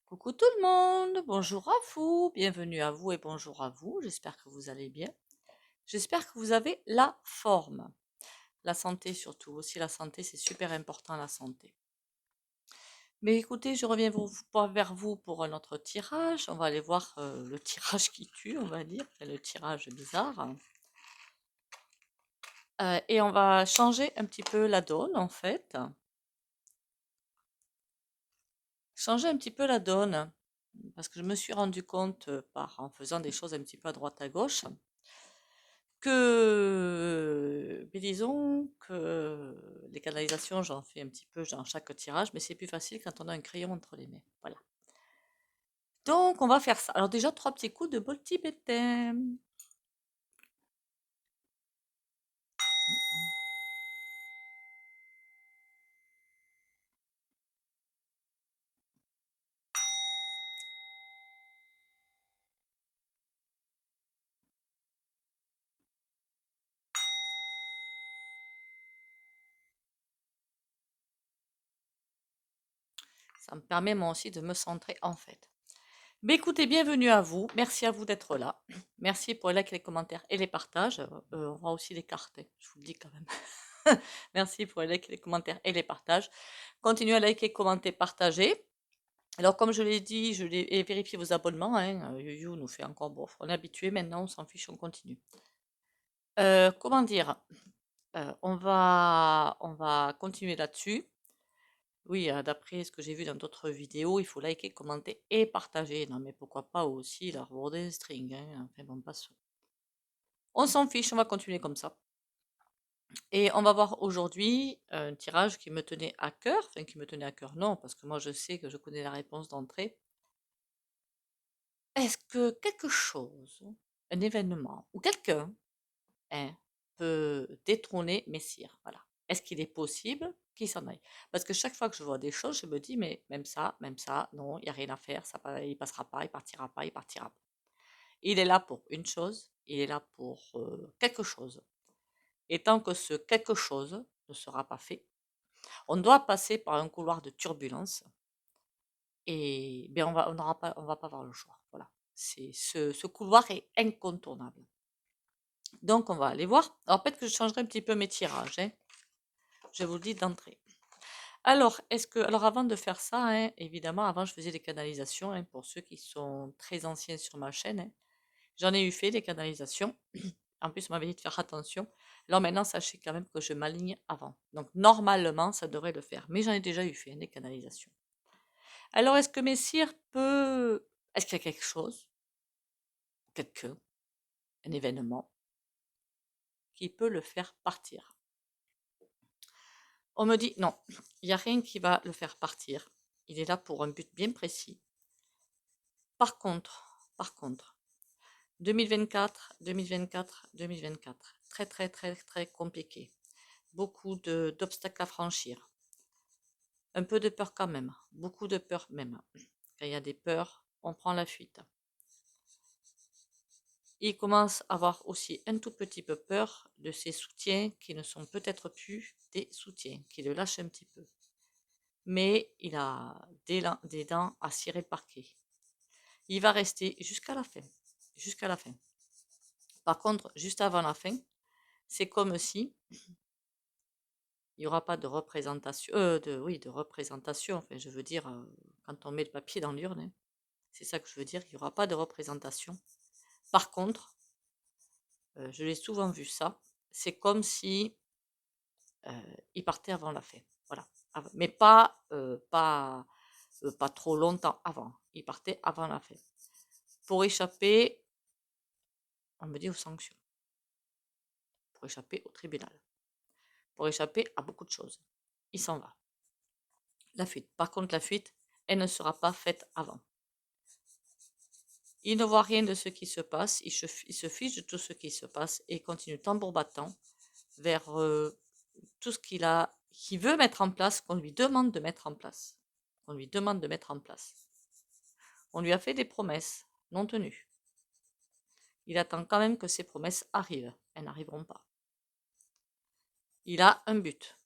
Coucou tout le monde, bonjour à vous, bienvenue à vous et bonjour à vous, j'espère que vous allez bien. J'espère que vous avez la forme, la santé surtout, aussi la santé, c'est super important la santé. Mais écoutez, je reviens vers vous pour un autre tirage, on va aller voir le tirage qui tue, on va dire, le tirage bizarre. Et on va changer un petit peu la donne en fait, changer un petit peu la donne, parce que je me suis rendu compte en faisant des choses un petit peu à droite à gauche, mais disons que les canalisations, j'en fais un petit peu dans chaque tirage, mais c'est plus facile quand on a un crayon entre les mains. Voilà. Donc, on va faire ça. Alors déjà, 3 petits coups de bol tibétain. Ça me permet moi aussi de me centrer en fait. Mais écoutez, bienvenue à vous. Merci à vous d'être là. Merci pour les likes, les commentaires et les partages. On va aussi les carter, je vous le dis quand même. Merci pour les likes, les commentaires et les partages. Continuez à liker, commenter, partager. Alors, comme je l'ai dit, et vérifiez vos abonnements, hein. YouYou nous fait encore bon. On est habitué maintenant, on s'en fiche, on continue. Comment dire? On va continuer là-dessus. Oui, d'après ce que j'ai vu dans d'autres vidéos, il faut liker, commenter et partager. Non, mais pourquoi pas aussi leur border un string, hein. Enfin bon, passons. On s'en fiche, on va continuer comme ça. Et on va voir aujourd'hui un tirage qui me tenait à cœur. Enfin, qui me tenait à cœur, non, parce que moi je sais que je connais la réponse d'entrée. Est-ce que quelque chose, un événement ou quelqu'un, hein, peut détrôner Messire? Voilà. Est-ce qu'il est possible qu'il s'en aille? Parce que chaque fois que je vois des choses, je me dis, mais même ça, non, il n'y a rien à faire, il passera pas, il partira pas, il partira pas. Il est là pour une chose, il est là pour quelque chose. Et tant que ce quelque chose ne sera pas fait, on doit passer par un couloir de turbulence et ben on va pas avoir le choix. Voilà. Ce couloir est incontournable. Donc, on va aller voir. Alors, peut-être que je changerai un petit peu mes tirages, hein. Je vous le dis d'entrée. Alors, avant de faire ça, hein, évidemment, avant, je faisais des canalisations, hein, pour ceux qui sont très anciens sur ma chaîne, hein. J'en ai eu fait des canalisations. En plus, on m'avait dit de faire attention. Alors maintenant, sachez quand même que je m'aligne avant. Donc, normalement, ça devrait le faire. Mais j'en ai déjà eu fait, hein, des canalisations. Alors, est-ce que Messire peut... Est-ce qu'il y a quelque chose, quelqu'un, un événement, qui peut le faire partir? On me dit non, il n'y a rien qui va le faire partir. Il est là pour un but bien précis. Par contre, 2024, 2024, 2024, très très très très compliqué. Beaucoup d'obstacles à franchir. Un peu de peur quand même, beaucoup de peur même. Quand il y a des peurs, on prend la fuite. Il commence à avoir aussi un tout petit peu peur de ses soutiens qui ne sont peut-être plus des soutiens, qui le lâchent un petit peu. Mais il a des dents à cirer le parquet. Il va rester jusqu'à la fin. Jusqu'à la fin. Par contre, juste avant la fin, c'est comme si il n'y aura pas de représentation, de représentation. Enfin, je veux dire, quand on met le papier dans l'urne, hein, c'est ça que je veux dire, il n'y aura pas de représentation. Par contre, je l'ai souvent vu ça, c'est comme si il partait avant la fin. Voilà. Mais pas trop longtemps avant. Il partait avant la fin. Pour échapper, on me dit aux sanctions. Pour échapper au tribunal. Pour échapper à beaucoup de choses. Il s'en va. La fuite. Par contre, la fuite, elle ne sera pas faite avant. Il ne voit rien de ce qui se passe, il se fiche de tout ce qui se passe et continue tambour battant vers tout ce qu'il veut mettre en place, qu'on lui demande de mettre en place. On lui demande de mettre en place. On lui a fait des promesses non tenues. Il attend quand même que ces promesses arrivent. Elles n'arriveront pas. Il a un but,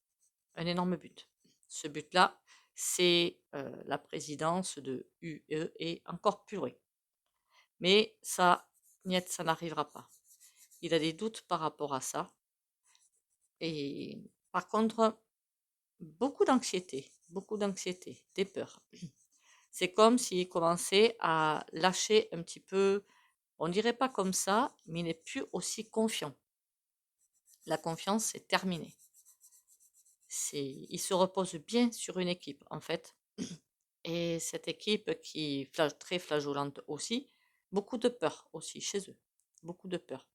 un énorme but. Ce but-là, c'est la présidence de UE et encore plus loin. Mais ça, niet, ça n'arrivera pas. Il a des doutes par rapport à ça. Et par contre, beaucoup d'anxiété, des peurs. C'est comme s'il commençait à lâcher un petit peu, on dirait pas comme ça, mais il n'est plus aussi confiant. La confiance, c'est terminé. Il se repose bien sur une équipe, en fait. Et cette équipe qui est très flageolante aussi, beaucoup de peur aussi chez eux. Beaucoup de peur.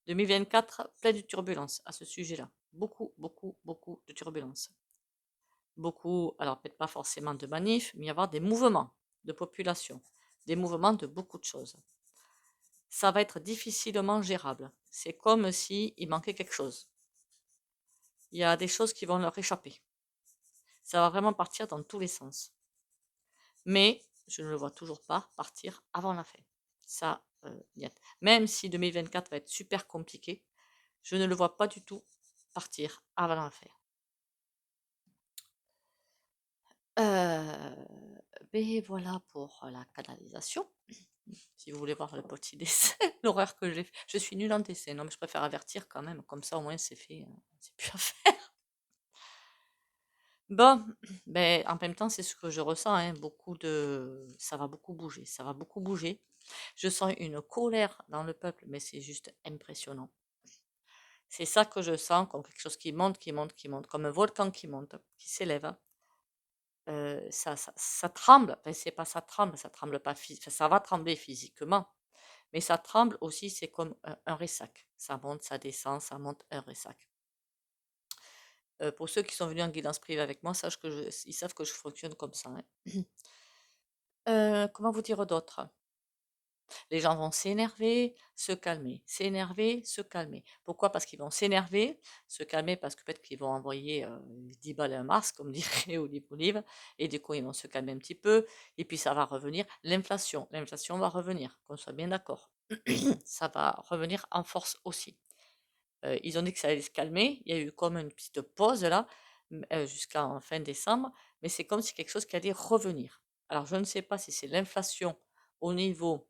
2024, plein de turbulences à ce sujet-là. Beaucoup, beaucoup, beaucoup de turbulences. Beaucoup, alors peut-être pas forcément de manifs, mais il y avoir des mouvements de population, des mouvements de beaucoup de choses. Ça va être difficilement gérable. C'est comme s'il manquait quelque chose. Il y a des choses qui vont leur échapper. Ça va vraiment partir dans tous les sens. Mais je ne le vois toujours pas partir avant la fin. Ça, même si 2024 va être super compliqué, je ne le vois pas du tout partir avant la fin. Mais voilà pour la canalisation. Si vous voulez voir le petit dessin, l'horreur que j'ai fait. Je suis nulle en dessin, non mais je préfère avertir quand même, comme ça au moins c'est fait, c'est plus à faire. Bon, ben en même temps c'est ce que je ressens, hein, ça va beaucoup bouger, ça va beaucoup bouger. Je sens une colère dans le peuple, mais c'est juste impressionnant. C'est ça que je sens, comme quelque chose qui monte, qui monte, qui monte, comme un volcan qui monte, qui s'élève. Ça tremble, enfin, c'est pas ça tremble pas, enfin, ça va trembler physiquement, mais ça tremble aussi, c'est comme un ressac. Ça monte, ça descend, ça monte, un ressac. Pour ceux qui sont venus en guidance privée avec moi, ils savent que je fonctionne comme ça, hein. Comment vous dire d'autre? Les gens vont s'énerver, se calmer, s'énerver, se calmer. Pourquoi? Parce qu'ils vont s'énerver, se calmer parce que peut-être qu'ils vont envoyer 10 balles à un Mars, comme dirait Olive, et du coup ils vont se calmer un petit peu, et puis ça va revenir. L'inflation va revenir, qu'on soit bien d'accord. Ça va revenir en force aussi. Ils ont dit que ça allait se calmer, il y a eu comme une petite pause là, jusqu'en fin décembre, mais c'est comme si quelque chose qui allait revenir. Alors je ne sais pas si c'est l'inflation au niveau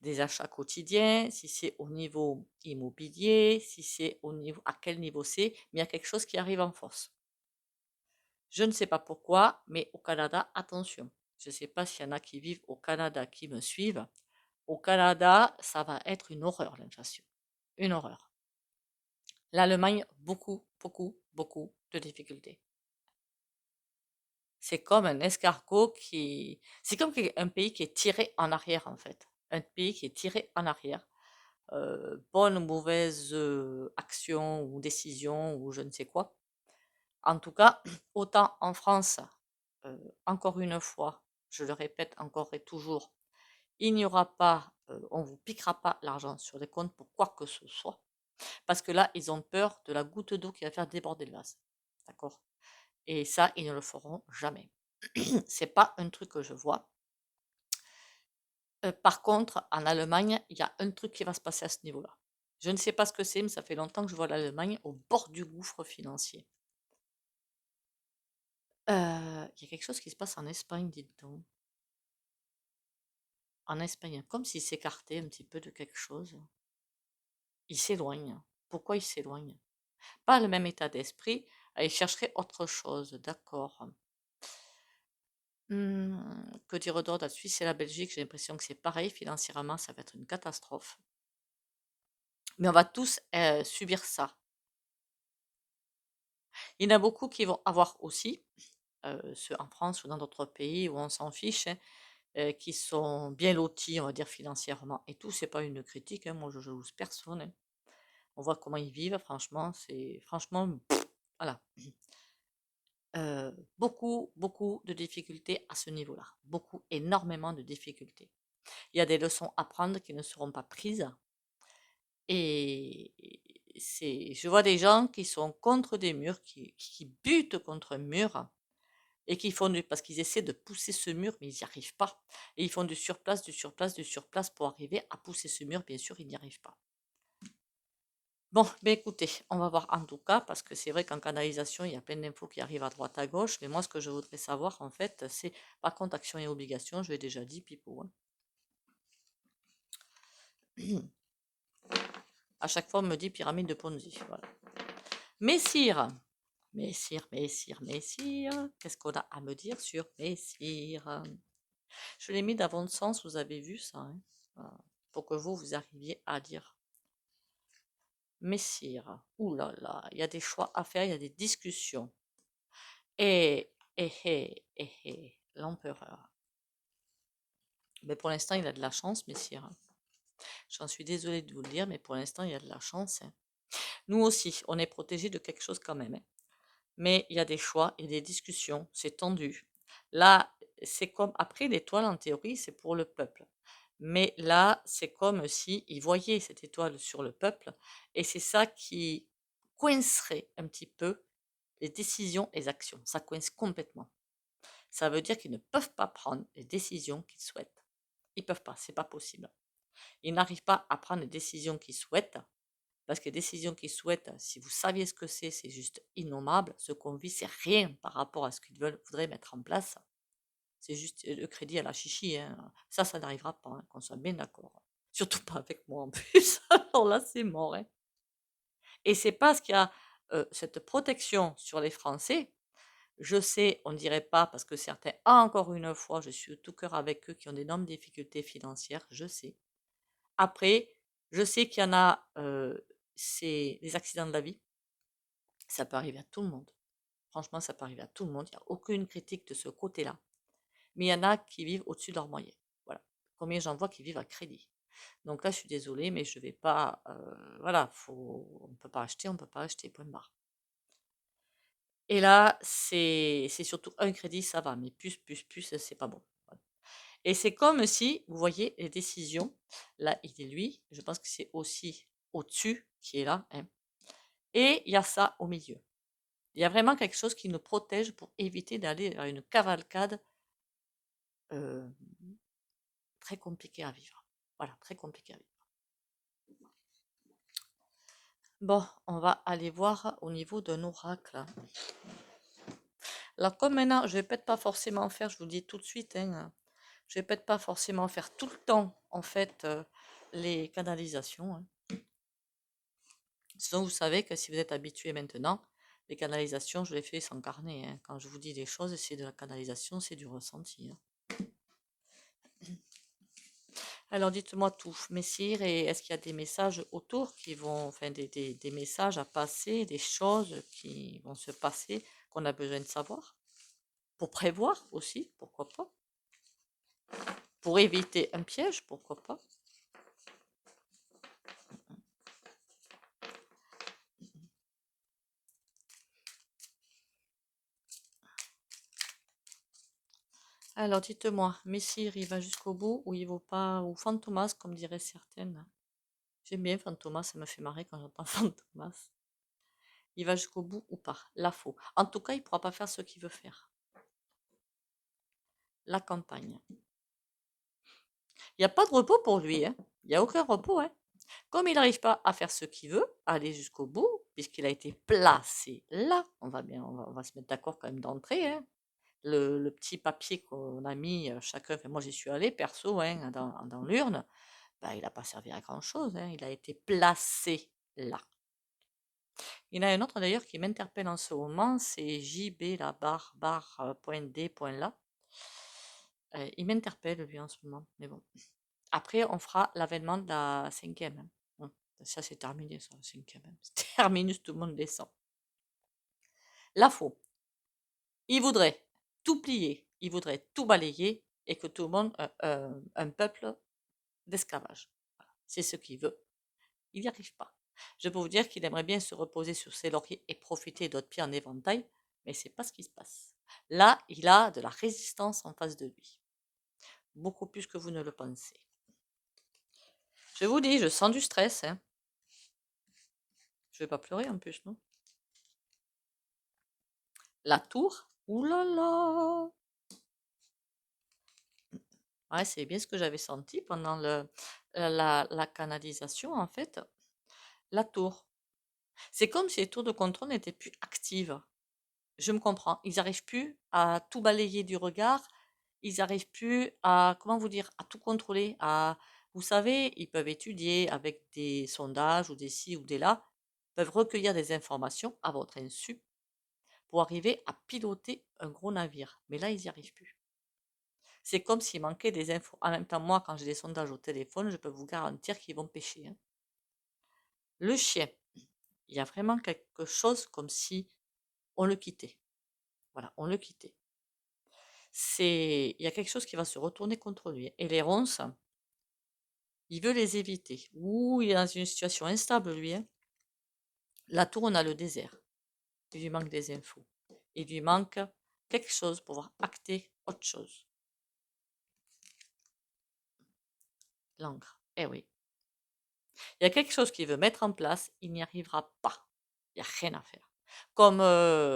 des achats quotidiens, si c'est au niveau immobilier, si c'est au niveau, à quel niveau c'est, mais il y a quelque chose qui arrive en force. Je ne sais pas pourquoi, mais au Canada, attention. Je ne sais pas s'il y en a qui vivent au Canada qui me suivent. Au Canada, ça va être une horreur, l'inflation. Une horreur. L'Allemagne, beaucoup, beaucoup, beaucoup de difficultés. C'est comme un escargot qui... C'est comme un pays qui est tiré en arrière, en fait. Un pays qui est tiré en arrière. Bonne ou mauvaise action ou décision ou je ne sais quoi. En tout cas, autant en France, encore une fois, je le répète encore et toujours, il n'y aura pas, on ne vous piquera pas l'argent sur les comptes pour quoi que ce soit. Parce que là, ils ont peur de la goutte d'eau qui va faire déborder le vase. D'accord? Et ça, ils ne le feront jamais. C'est pas un truc que je vois. Par contre, en Allemagne, il y a un truc qui va se passer à ce niveau-là. Je ne sais pas ce que c'est, mais ça fait longtemps que je vois l'Allemagne au bord du gouffre financier. Il y a quelque chose qui se passe en Espagne, dites donc. En Espagne, comme s'il s'écartait un petit peu de quelque chose. Il s'éloigne. Pourquoi il s'éloigne? Pas le même état d'esprit. Il chercherait autre chose, d'accord. Que dire d'autre? La Suisse et la Belgique, j'ai l'impression que c'est pareil. Financièrement, ça va être une catastrophe. Mais on va tous subir ça. Il y en a beaucoup qui vont avoir aussi, ceux en France ou dans d'autres pays où on s'en fiche, hein, qui sont bien lotis, on va dire financièrement et tout. C'est pas une critique, hein, moi je jalouse personne, hein. On voit comment ils vivent, franchement, c'est franchement, voilà. Beaucoup, beaucoup de difficultés à ce niveau-là. Beaucoup, énormément de difficultés. Il y a des leçons à prendre qui ne seront pas prises. Et je vois des gens qui sont contre des murs, qui butent contre un mur et qui font parce qu'ils essaient de pousser ce mur, mais ils n'y arrivent pas. Et ils font du surplace, du surplace, du surplace pour arriver à pousser ce mur. Bien sûr, ils n'y arrivent pas. Bon, ben écoutez, on va voir en tout cas, parce que c'est vrai qu'en canalisation, il y a plein d'infos qui arrivent à droite à gauche, mais moi, ce que je voudrais savoir, en fait, c'est, par contre, action et obligation, je l'ai déjà dit, pipeau, hein. À chaque fois, on me dit pyramide de Ponzi, voilà. Messire, Messire, Messire, Messire, qu'est-ce qu'on a à me dire sur Messire? Je l'ai mis d'avant de sens, vous avez vu ça, hein, voilà, pour que vous arriviez à dire Messire. Ouh là là, il y a des choix à faire, il y a des discussions. L'empereur. Mais pour l'instant, il a de la chance, messire. J'en suis désolée de vous le dire, mais pour l'instant, il y a de la chance, hein. Nous aussi, on est protégé de quelque chose quand même, hein. Mais il y a des choix et des discussions, c'est tendu. Là, c'est comme après l'étoile, en théorie, c'est pour le peuple. Mais là, c'est comme si ils voyaient cette étoile sur le peuple, et c'est ça qui coincerait un petit peu les décisions et les actions. Ça coince complètement. Ça veut dire qu'ils ne peuvent pas prendre les décisions qu'ils souhaitent. Ils ne peuvent pas, c'est pas possible. Ils n'arrivent pas à prendre les décisions qu'ils souhaitent, parce que les décisions qu'ils souhaitent, si vous saviez ce que c'est juste innommable. Ce qu'on vit, c'est rien par rapport à ce qu'ils voudraient mettre en place. C'est juste le crédit à la chichi, hein. Ça n'arrivera pas, hein, qu'on soit bien d'accord. Surtout pas avec moi en plus. Alors là, c'est mort, hein. Et c'est parce qu'il y a cette protection sur les Français. Je sais, on ne dirait pas, parce que certains, encore une fois, je suis au tout cœur avec eux, qui ont d'énormes difficultés financières, je sais. Après, je sais qu'il y en a, c'est les accidents de la vie, ça peut arriver à tout le monde. Franchement, ça peut arriver à tout le monde, il n'y a aucune critique de ce côté-là. Mais il y en a qui vivent au-dessus de leur moyen. Voilà. Combien j'en vois qui vivent à crédit. Donc là, je suis désolée, mais je ne vais pas. Voilà, on ne peut pas acheter, on ne peut pas acheter, point barre. Et là, c'est surtout un crédit, ça va, mais plus, c'est pas bon. Voilà. Et c'est comme si, vous voyez, les décisions, là, il est lui, je pense que c'est aussi au-dessus qui est là, hein. Et il y a ça au milieu. Il y a vraiment quelque chose qui nous protège pour éviter d'aller vers une cavalcade euh, très compliquée à vivre. Voilà, très compliquée à vivre. Bon, on va aller voir au niveau d'un oracle. Alors, comme maintenant, je vais peut-être pas forcément faire, je vous le dis tout de suite, hein, je vais peut-être pas forcément faire tout le temps, en fait, les canalisations, hein. Sinon, vous savez que si vous êtes habitué maintenant, les canalisations, je les fais sans carnet, hein. Quand je vous dis des choses, c'est de la canalisation, c'est du ressenti, hein. Alors, dites-moi tout, messire, et est-ce qu'il y a des messages autour qui vont, enfin, des messages à passer, des choses qui vont se passer qu'on a besoin de savoir? Pour prévoir aussi, pourquoi pas? Pour éviter un piège, pourquoi pas? Alors, dites-moi, Messire, il va jusqu'au bout ou il va pas, ou Fantomas, comme diraient certaines. J'aime bien Fantomas, ça me fait marrer quand j'entends Fantomas. Il va jusqu'au bout ou pas? La faux. En tout cas, il ne pourra pas faire ce qu'il veut faire. La campagne. Il n'y a pas de repos pour lui, hein. Il n'y a aucun repos, hein. Comme il n'arrive pas à faire ce qu'il veut, aller jusqu'au bout, puisqu'il a été placé là, on va se mettre d'accord quand même d'entrée, hein. Le petit papier qu'on a mis chacun, enfin, moi j'y suis allée perso, hein, dans l'urne, bah, il n'a pas servi à grand chose, hein, il a été placé là. Il y en a un autre d'ailleurs qui m'interpelle en ce moment, c'est JB, la point D, point là. Il m'interpelle lui en ce moment, mais bon. Après, on fera l'avènement de la cinquième, hein. Bon, ça c'est terminé, ça, la cinquième, hein. C'est terminus, tout le monde descend. La faux. Il voudrait tout plier, il voudrait tout balayer et que tout le monde, un peuple d'esclavage. Voilà. C'est ce qu'il veut. Il n'y arrive pas. Je peux vous dire qu'il aimerait bien se reposer sur ses lauriers et profiter d'autres pieds en éventail, mais c'est pas ce qui se passe. Là, il a de la résistance en face de lui. Beaucoup plus que vous ne le pensez. Je vous dis, je sens du stress, hein. Je vais pas pleurer en plus, non? La tour. Ouh là là! Ouais, c'est bien ce que j'avais senti pendant la canalisation, en fait. La tour. C'est comme si les tours de contrôle n'étaient plus actives. Je me comprends. Ils n'arrivent plus à tout balayer du regard. Ils n'arrivent plus à, comment vous dire, à tout contrôler. Vous savez, ils peuvent étudier avec des sondages ou des ci ou des là, peuvent recueillir des informations à votre insu pour arriver à piloter un gros navire. Mais là, ils n'y arrivent plus. C'est comme s'il manquait des infos. En même temps, moi, quand j'ai des sondages au téléphone, je peux vous garantir qu'ils vont pêcher, hein. Le chien, il y a vraiment quelque chose comme si on le quittait. Voilà, on le quittait. Il y a quelque chose qui va se retourner contre lui. Et les ronces, il veut les éviter. Ouh, il est dans une situation instable, lui, hein. La tour, on a le désert. Il lui manque des infos. Il lui manque quelque chose pour pouvoir acter autre chose. L'encre. Eh oui. Il y a quelque chose qu'il veut mettre en place, il n'y arrivera pas. Il n'y a rien à faire. Comme,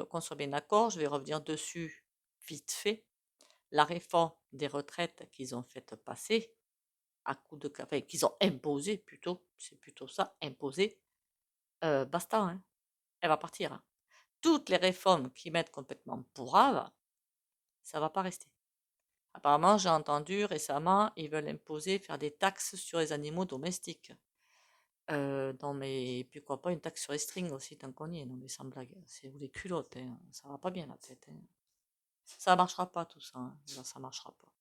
qu'on soit bien d'accord, je vais revenir dessus vite fait, la réforme des retraites qu'ils ont fait passer, à coup de, enfin, qu'ils ont imposé plutôt, c'est plutôt ça, imposé, basta, hein, elle va partir, hein. Toutes les réformes qui mettent complètement pourrave, ça va pas rester. Apparemment, j'ai entendu récemment, ils veulent imposer, faire des taxes sur les animaux domestiques. Non mais pourquoi pas une taxe sur les strings aussi, tant qu'on y est, non mais sans blague, c'est vous les culottes, hein, ça va pas bien la tête, hein. Ça marchera pas tout ça, hein, là, ça marchera pas.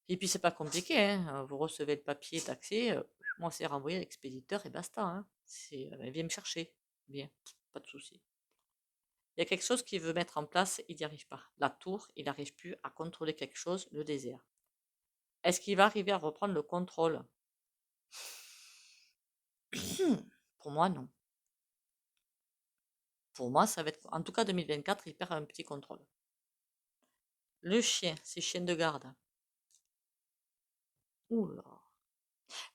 Et puis c'est pas compliqué, hein, vous recevez le papier taxé, moi c'est renvoyé à l'expéditeur et basta, hein. Viens me chercher, viens, pas de souci. Il y a quelque chose qu'il veut mettre en place, il n'y arrive pas. La tour, il n'arrive plus à contrôler quelque chose, le désert. Est-ce qu'il va arriver à reprendre le contrôle? Pour moi, non. Pour moi, ça va être, en tout cas 2024, il perd un petit contrôle. Le chien, c'est chien de garde. Oula.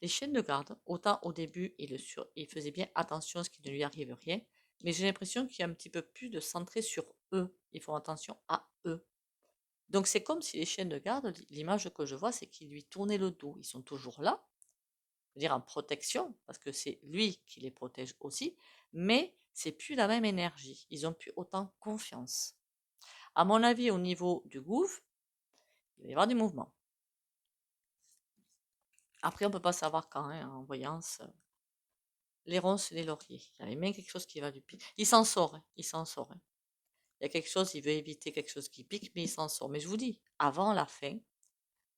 Les chiens de garde, autant au début, il faisait bien attention à ce qu'il ne lui arrive rien, mais j'ai l'impression qu'il y a un petit peu plus de centré sur eux. Ils font attention à eux. Donc c'est comme si les chiens de garde, l'image que je vois, c'est qu'ils lui tournaient le dos. Ils sont toujours là, c'est-à-dire en protection, parce que c'est lui qui les protège aussi, mais c'est plus la même énergie. Ils ont plus autant confiance. À mon avis, au niveau du gouffre, il va y avoir du mouvement. Après, on ne peut pas savoir quand, hein, en voyance. Les ronces et les lauriers. Il y avait même quelque chose qui va du pique. Il s'en sort, hein, il s'en sort, hein. Il y a quelque chose, il veut éviter quelque chose qui pique, mais il s'en sort. Mais je vous dis, avant la fin,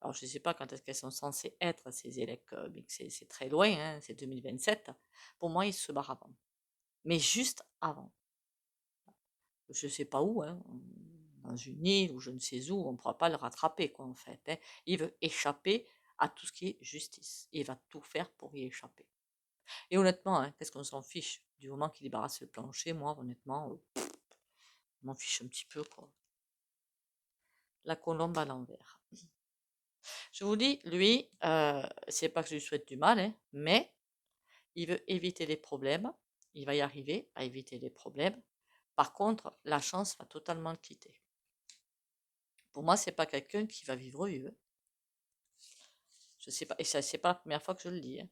alors je ne sais pas quand est-ce qu'elles sont censées être, ces élèves, mais c'est très loin, hein, c'est 2027. Pour moi, il se barre avant. Mais juste avant. Je ne sais pas où, hein, dans une île ou je ne sais où, on ne pourra pas le rattraper, quoi, en fait, hein. Il veut échapper à tout ce qui est justice. Il va tout faire pour y échapper. Et honnêtement, hein, qu'est-ce qu'on s'en fiche? Du moment qu'il débarrasse le plancher, moi, honnêtement, je m'en fiche un petit peu, quoi. La colombe à l'envers. Je vous dis, lui, c'est pas que je lui souhaite du mal, hein, mais il veut éviter les problèmes. Il va y arriver à éviter les problèmes. Par contre, la chance va totalement le quitter. Pour moi, c'est pas quelqu'un qui va vivre heureux. Je sais pas, et ça, c'est pas la première fois que je le dis, hein.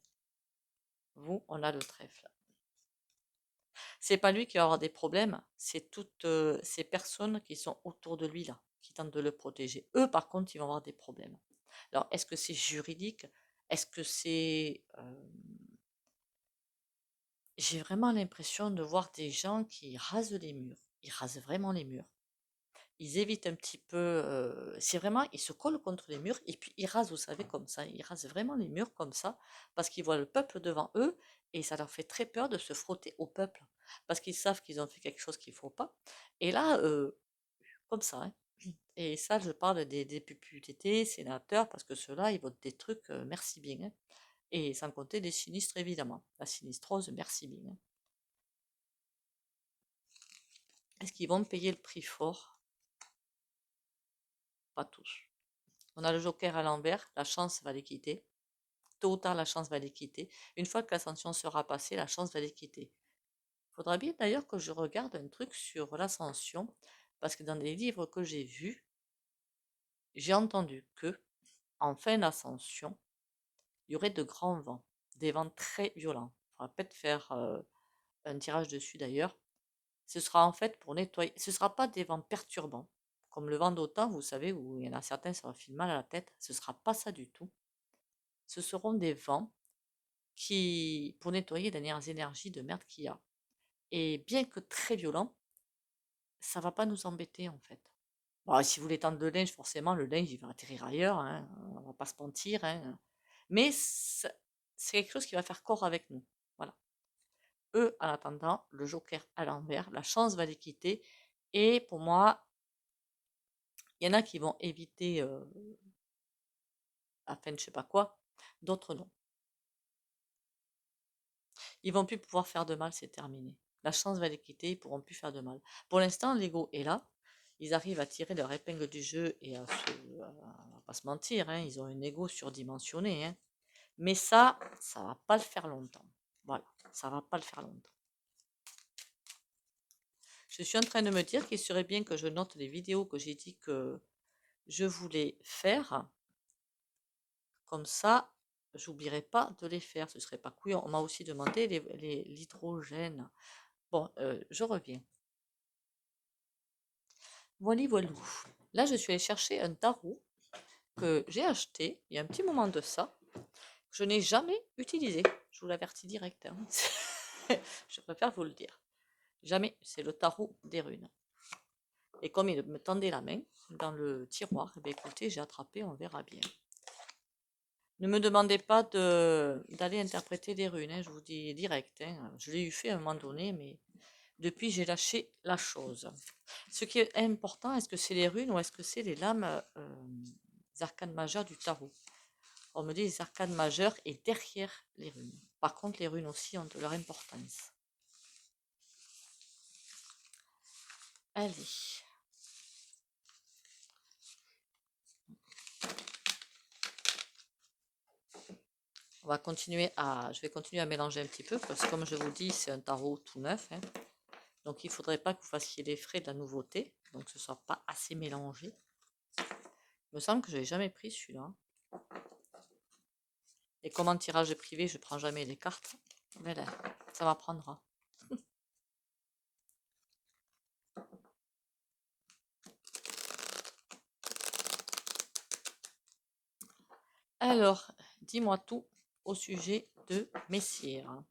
Vous, on a le trèfle. C'est pas lui qui va avoir des problèmes, c'est toutes ces personnes qui sont autour de lui là, qui tentent de le protéger. Eux, par contre, ils vont avoir des problèmes. Alors, est-ce que c'est juridique? Est-ce que c'est... J'ai vraiment l'impression de voir des gens qui rasent les murs. Ils rasent vraiment les murs. Ils évitent un petit peu... c'est vraiment... Ils se collent contre les murs et puis ils rasent, vous savez, comme ça. Ils rasent vraiment les murs comme ça parce qu'ils voient le peuple devant eux et ça leur fait très peur de se frotter au peuple parce qu'ils savent qu'ils ont fait quelque chose qu'il ne faut pas. Et là, comme ça, hein. Et ça, je parle des députés, sénateurs, parce que ceux-là, ils votent des trucs, merci bien, hein. Et sans compter des sinistres, évidemment. La sinistrose, merci bien, hein. Est-ce qu'ils vont payer le prix fort? Pas tous. On a le joker à l'envers, la chance va les quitter. Tôt ou tard, la chance va les quitter. Une fois que l'ascension sera passée, la chance va les quitter. Il faudra bien d'ailleurs que je regarde un truc sur l'ascension, parce que dans les livres que j'ai vus, j'ai entendu que, en fin d'ascension, il y aurait de grands vents, des vents très violents. Il faudra peut-être faire un tirage dessus d'ailleurs. Ce sera en fait pour nettoyer. Ce ne sera pas des vents perturbants, comme le vent d'automne, vous savez, où il y en a certains, ça leur file mal à la tête. Ce ne sera pas ça du tout. Ce seront des vents qui, pour nettoyer les dernières énergies de merde qu'il y a. Et bien que très violent, ça va pas nous embêter en fait. Bon, si vous voulez tendre le linge, forcément, le linge, il va atterrir ailleurs, hein, on va pas se mentir, hein. Mais c'est quelque chose qui va faire corps avec nous. Voilà. Eux, en attendant, le joker à l'envers, la chance va les quitter. Et pour moi, il y en a qui vont éviter la fin de je sais pas quoi, d'autres non. Ils vont plus pouvoir faire de mal, c'est terminé. La chance va les quitter, ils pourront plus faire de mal. Pour l'instant, l'ego est là. Ils arrivent à tirer leur épingle du jeu et on va pas se mentir, hein, ils ont un ego surdimensionné, hein. Mais ça va pas le faire longtemps. Voilà, ça va pas le faire longtemps. Je suis en train de me dire qu'il serait bien que je note les vidéos que j'ai dit que je voulais faire. Comme ça, j'oublierai pas de les faire. Ce serait pas couillon. On m'a aussi demandé l'hydrogène. Bon, je reviens. Voilà, voilou. Là, je suis allée chercher un tarot que j'ai acheté il y a un petit moment de ça, que je n'ai jamais utilisé. Je vous l'avertis direct, hein. Je préfère vous le dire. Jamais. C'est le tarot des runes. Et comme il me tendait la main dans le tiroir, eh bien, écoutez, j'ai attrapé, on verra bien. Ne me demandez pas d'aller interpréter des runes, hein, je vous dis direct, hein. Je l'ai eu fait à un moment donné, mais depuis j'ai lâché la chose. Ce qui est important, est-ce que c'est les runes ou est-ce que c'est les lames, les arcanes majeures du tarot? On me dit les arcanes majeures et derrière les runes. Par contre, les runes aussi ont de leur importance. Allez. Je vais continuer à mélanger un petit peu parce que comme je vous dis, c'est un tarot tout neuf, hein. Donc il ne faudrait pas que vous fassiez les frais de la nouveauté, donc que ce ne soit pas assez mélangé. Il me semble que je n'avais jamais pris celui-là. Et comme en tirage privé, je ne prends jamais les cartes. Mais là, ça m'apprendra. Alors, dis-moi tout au sujet de Messire.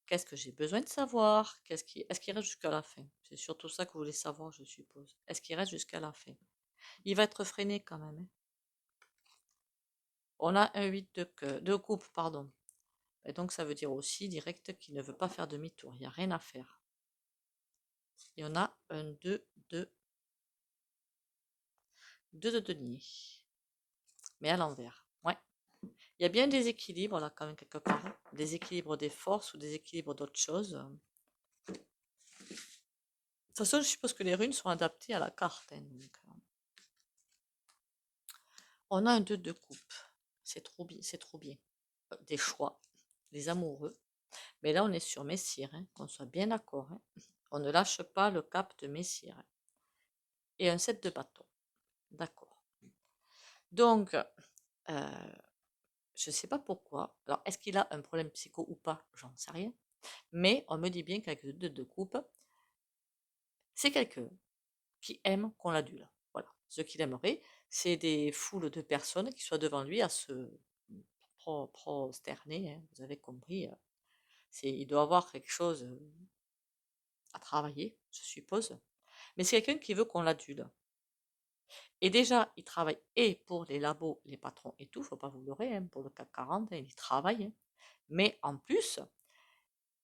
Qu'est-ce que j'ai besoin de savoir? Est-ce qu'il reste jusqu'à la fin? C'est surtout ça que vous voulez savoir, je suppose. Est-ce qu'il reste jusqu'à la fin? Il va être freiné quand même, hein. On a un 8 de coupe, pardon. Et donc ça veut dire aussi direct qu'il ne veut pas faire demi-tour. Il n'y a rien à faire. Et on a un 2 de denier. Mais à l'envers. Ouais. Il y a bien des équilibres là quand même quelque part. Des équilibres des forces ou des équilibres d'autres choses. De toute façon, je suppose que les runes sont adaptées à la carte, hein, donc, on a un 2 de coupe. C'est trop bien, c'est trop bien. Des choix, des amoureux. Mais là, on est sur Messire, hein, qu'on soit bien d'accord, hein. On ne lâche pas le cap de Messire, hein. Et un 7 de bâton. D'accord. Donc, je ne sais pas pourquoi. Alors, est-ce qu'il a un problème psycho ou pas? J'en sais rien. Mais on me dit bien qu'avec le 2 de coupe, c'est quelqu'un qui aime qu'on l'adule. Voilà. Ce qu'il aimerait, c'est des foules de personnes qui soient devant lui à se prosterner, hein, vous avez compris. Il doit avoir quelque chose à travailler, je suppose. Mais c'est quelqu'un qui veut qu'on l'adule. Et déjà, il travaille et pour les labos, les patrons et tout, faut pas vous leurrer, hein, pour le CAC 40, hein, il travaille, hein. Mais en plus,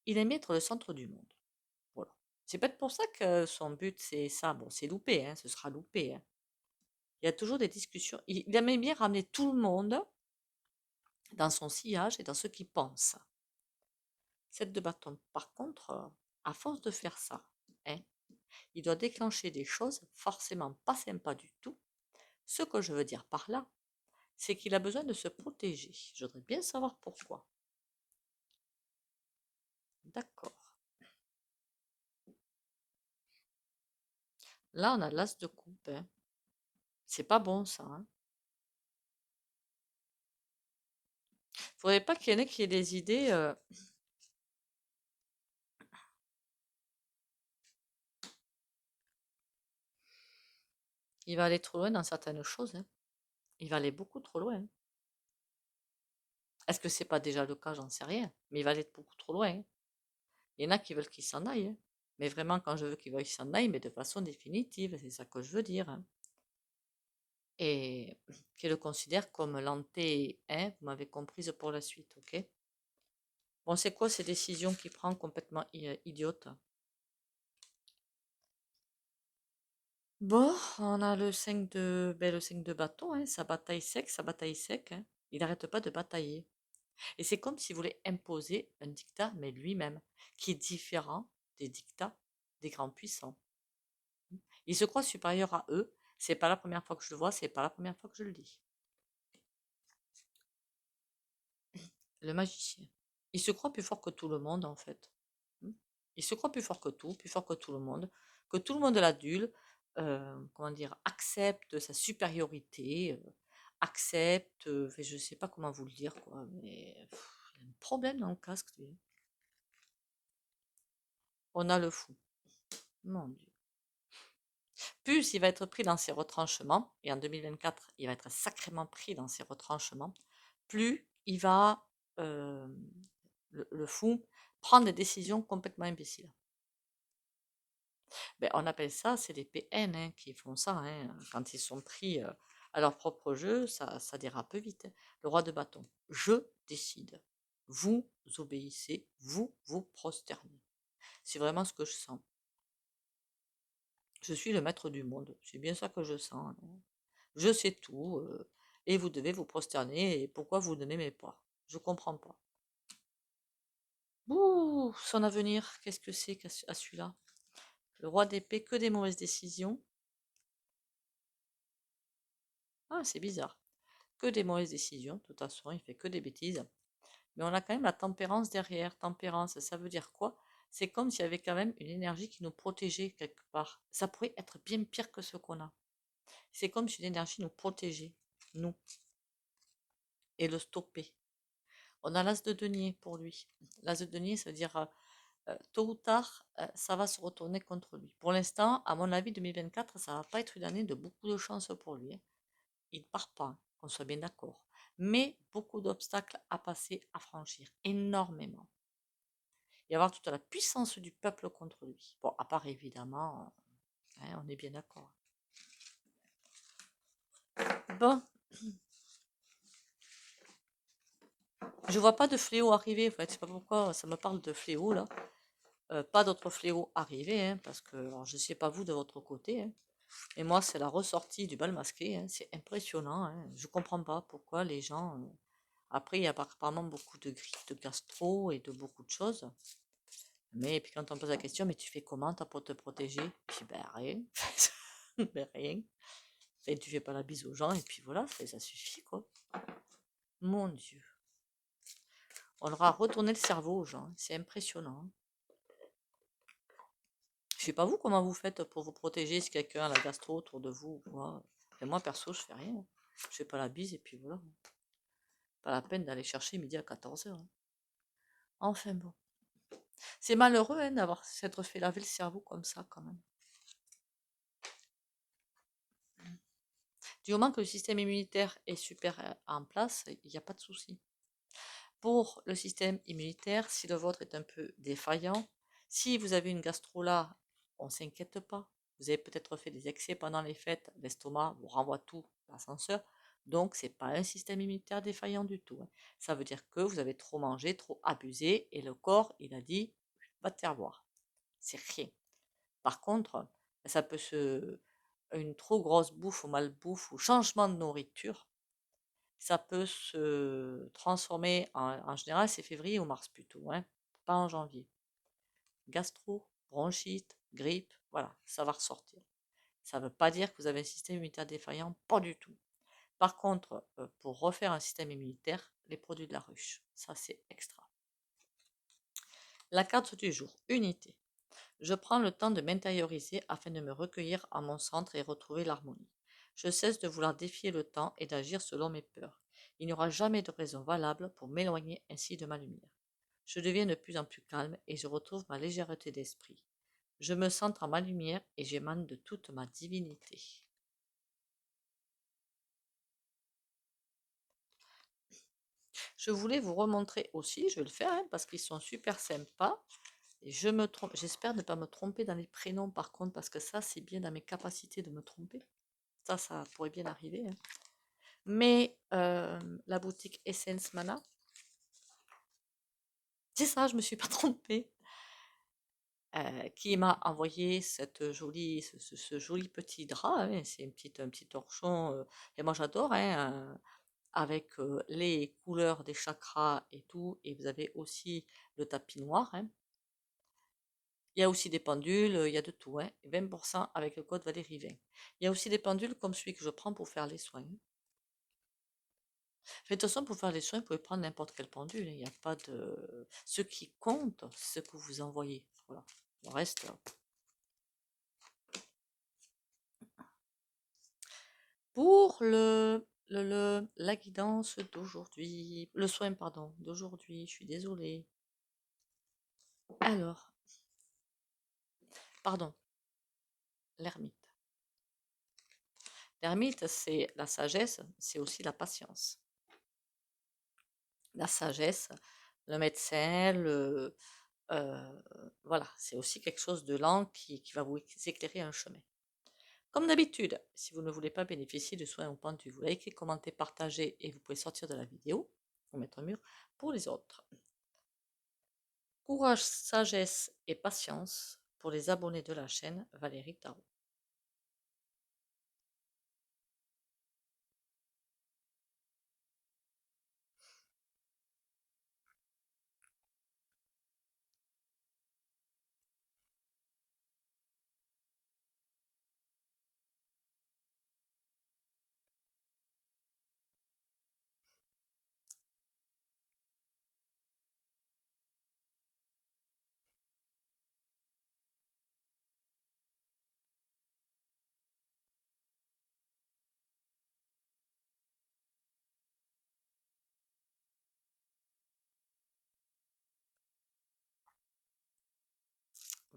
il aime être le centre du monde. Voilà. C'est peut-être pour ça que son but, c'est ça. Bon, c'est loupé, hein, ce sera loupé, hein. Il y a toujours des discussions. Il aimait bien ramener tout le monde dans son sillage et dans ce qu'il pense. Cette de bâton, par contre, à force de faire ça, hein, il doit déclencher des choses forcément pas sympas du tout. Ce que je veux dire par là, c'est qu'il a besoin de se protéger. Je voudrais bien savoir pourquoi. D'accord. Là, on a l'as de coupe, hein. C'est pas bon ça, hein. Faudrait pas qu'il y en ait qui aient des idées. Il va aller trop loin dans certaines choses, hein. Il va aller beaucoup trop loin. Est-ce que c'est pas déjà le cas? J'en sais rien. Mais il va aller beaucoup trop loin, hein. Il y en a qui veulent qu'il s'en aille, hein. Mais vraiment, quand je veux qu'il veuille s'en aille, mais de façon définitive, c'est ça que je veux dire, hein. Et qu'il le considère comme l'anté, hein, vous m'avez comprise pour la suite, ok? Bon, c'est quoi ces décisions qu'il prend complètement idiotes? Bon, on a le 5 de bâton, hein, ça bataille sec, hein. Il n'arrête pas de batailler. Et c'est comme s'il voulait imposer un dictat, mais lui-même, qui est différent des dictats des grands puissants. Il se croit supérieur à eux. C'est pas la première fois que je le vois, c'est pas la première fois que je le dis. Le magicien. Il se croit plus fort que tout le monde, en fait. Il se croit plus fort que tout, plus fort que tout le monde l'adule, comment dire, accepte sa supériorité, accepte, je sais pas comment vous le dire, quoi, mais il y a un problème dans le casque, lui. On a le fou. Mon Dieu. Plus il va être pris dans ses retranchements, et en 2024, il va être sacrément pris dans ses retranchements, plus il va, euh, le fou, prendre des décisions complètement imbéciles. Ben, on appelle ça, c'est les PN, hein, qui font ça, hein. Quand ils sont pris à leur propre jeu, ça dérape vite, hein. Le roi de bâton. Je décide. Vous obéissez, vous vous prosternez. C'est vraiment ce que je sens. Je suis le maître du monde. C'est bien ça que je sens, hein. Je sais tout, et vous devez vous prosterner. Et pourquoi vous ne m'aimez pas? Je comprends pas. Ouh, son avenir, qu'est-ce que c'est à celui-là? Le roi d'épée, que des mauvaises décisions. Ah, c'est bizarre. Que des mauvaises décisions, de toute façon, il fait que des bêtises. Mais on a quand même la tempérance derrière. Tempérance, ça veut dire quoi? C'est comme s'il y avait quand même une énergie qui nous protégeait quelque part. Ça pourrait être bien pire que ce qu'on a. C'est comme si une énergie nous protégeait, nous, et le stopper. On a l'as de denier pour lui. L'as de denier, ça veut dire tôt ou tard, ça va se retourner contre lui. Pour l'instant, à mon avis, 2024, ça va pas être une année de beaucoup de chance pour lui, hein. Il ne part pas, hein, qu'on soit bien d'accord. Mais beaucoup d'obstacles à passer, à franchir, énormément. Il va y avoir toute la puissance du peuple contre lui. Bon, à part évidemment, hein, on est bien d'accord. Bon, je vois pas de fléau arriver. En fait, je sais pas pourquoi ça me parle de fléau là. Pas d'autres fléaux arriver, hein, parce que alors, je sais pas vous de votre côté, hein, et moi c'est la ressortie du bal masqué, hein, c'est impressionnant, hein. Je comprends pas pourquoi les gens. Après, il y a apparemment beaucoup de grippe, de gastro et de beaucoup de choses. Mais puis quand on pose la question, mais tu fais comment toi, pour te protéger? Je dis, ben rien. Ben rien. Et tu fais pas la bise aux gens et puis voilà, ça suffit quoi. Mon Dieu. On leur a retourné le cerveau aux gens, hein. C'est impressionnant, hein. Je sais pas vous comment vous faites pour vous protéger si quelqu'un a la gastro autour de vous ou quoi. Et moi perso, je fais rien. Je fais pas la bise et puis voilà. Pas la peine d'aller chercher midi à 14h, hein. Enfin bon. C'est malheureux, hein, d'avoir s'être fait laver le cerveau comme ça quand même. Du moment que le système immunitaire est super en place, il n'y a pas de souci. Pour le système immunitaire, si le vôtre est un peu défaillant, si vous avez une gastro là, on ne s'inquiète pas. Vous avez peut-être fait des excès pendant les fêtes, l'estomac vous renvoie tout l'ascenseur. Donc, ce n'est pas un système immunitaire défaillant du tout, hein. Ça veut dire que vous avez trop mangé, trop abusé, et le corps, il a dit, va te faire voir. C'est rien. Par contre, ça peut se... Une trop grosse bouffe ou malbouffe ou changement de nourriture, ça peut se transformer en général, c'est février ou mars plutôt, hein, pas en janvier. Gastro, bronchite, grippe, voilà, ça va ressortir. Ça ne veut pas dire que vous avez un système immunitaire défaillant, pas du tout. Par contre, pour refaire un système immunitaire, les produits de la ruche, ça c'est extra. La carte du jour, unité. Je prends le temps de m'intérioriser afin de me recueillir à mon centre et retrouver l'harmonie. Je cesse de vouloir défier le temps et d'agir selon mes peurs. Il n'y aura jamais de raison valable pour m'éloigner ainsi de ma lumière. Je deviens de plus en plus calme et je retrouve ma légèreté d'esprit. Je me centre en ma lumière et j'émane de toute ma divinité. je voulais vous remontrer aussi, je vais le faire, hein, parce qu'ils sont super sympas. Et je me trompe, j'espère ne pas me tromper dans les prénoms par contre, parce que ça, c'est bien dans mes capacités de me tromper. Ça pourrait bien arriver, hein. Mais la boutique Essence Mana, c'est ça, je me suis pas trompée. Qui m'a envoyé ce joli petit drap, hein, c'est un petit torchon, et moi j'adore, hein, avec les couleurs des chakras et tout, et vous avez aussi le tapis noir, hein. Il y a aussi des pendules, il y a de tout, hein, 20% avec le code Valérie 20. Il y a aussi des pendules comme celui que je prends pour faire les soins. Mais de toute façon, pour faire les soins, vous pouvez prendre n'importe quelle pendule, hein, il n'y a pas de... Ce qui compte, c'est ce que vous envoyez. Voilà. Le reste... Pour la guidance d'aujourd'hui, le soin, pardon, d'aujourd'hui, je suis désolée. Alors, pardon, l'ermite. L'ermite, c'est la sagesse, c'est aussi la patience. La sagesse, le médecin, voilà, c'est aussi quelque chose de lent qui va vous éclairer un chemin. Comme d'habitude, si vous ne voulez pas bénéficier de soins au pendu, vous likez, commentez, partagez et vous pouvez sortir de la vidéo ou mettre un mur pour les autres. Courage, sagesse et patience pour les abonnés de la chaîne Valérie Tarot.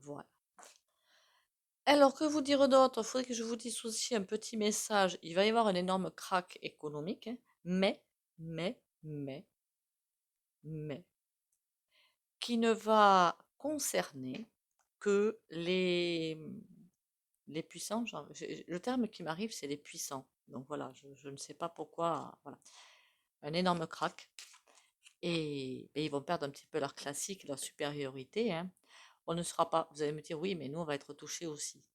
Voilà. Alors, que vous dire d'autre? Il faudrait que je vous dise aussi un petit message. Il va y avoir un énorme crack économique, hein, mais, qui ne va concerner que les puissants. Le terme qui m'arrive, c'est les puissants. Donc voilà, je ne sais pas pourquoi. Voilà. Un énorme crack. Et ils vont perdre un petit peu leur classique, leur supériorité, hein. On ne sera pas, vous allez me dire, oui, mais nous, on va être touchés aussi.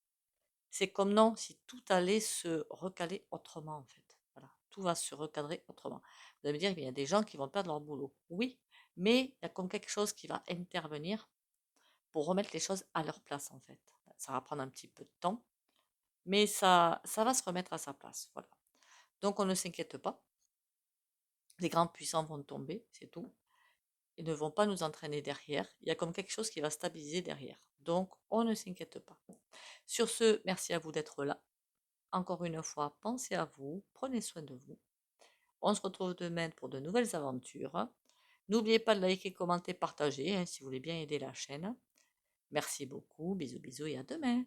C'est comme non, si tout allait se recaler autrement, en fait. Voilà, tout va se recadrer autrement. Vous allez me dire, il y a des gens qui vont perdre leur boulot. Oui, mais il y a comme quelque chose qui va intervenir pour remettre les choses à leur place, en fait. Ça va prendre un petit peu de temps, mais ça va se remettre à sa place. Voilà. Donc, on ne s'inquiète pas. Les grands puissants vont tomber, c'est tout. Ils ne vont pas nous entraîner derrière. Il y a comme quelque chose qui va stabiliser derrière. Donc, on ne s'inquiète pas. Sur ce, merci à vous d'être là. Encore une fois, pensez à vous, prenez soin de vous. On se retrouve demain pour de nouvelles aventures. N'oubliez pas de liker, commenter, partager, hein, si vous voulez bien aider la chaîne. Merci beaucoup, bisous bisous et à demain.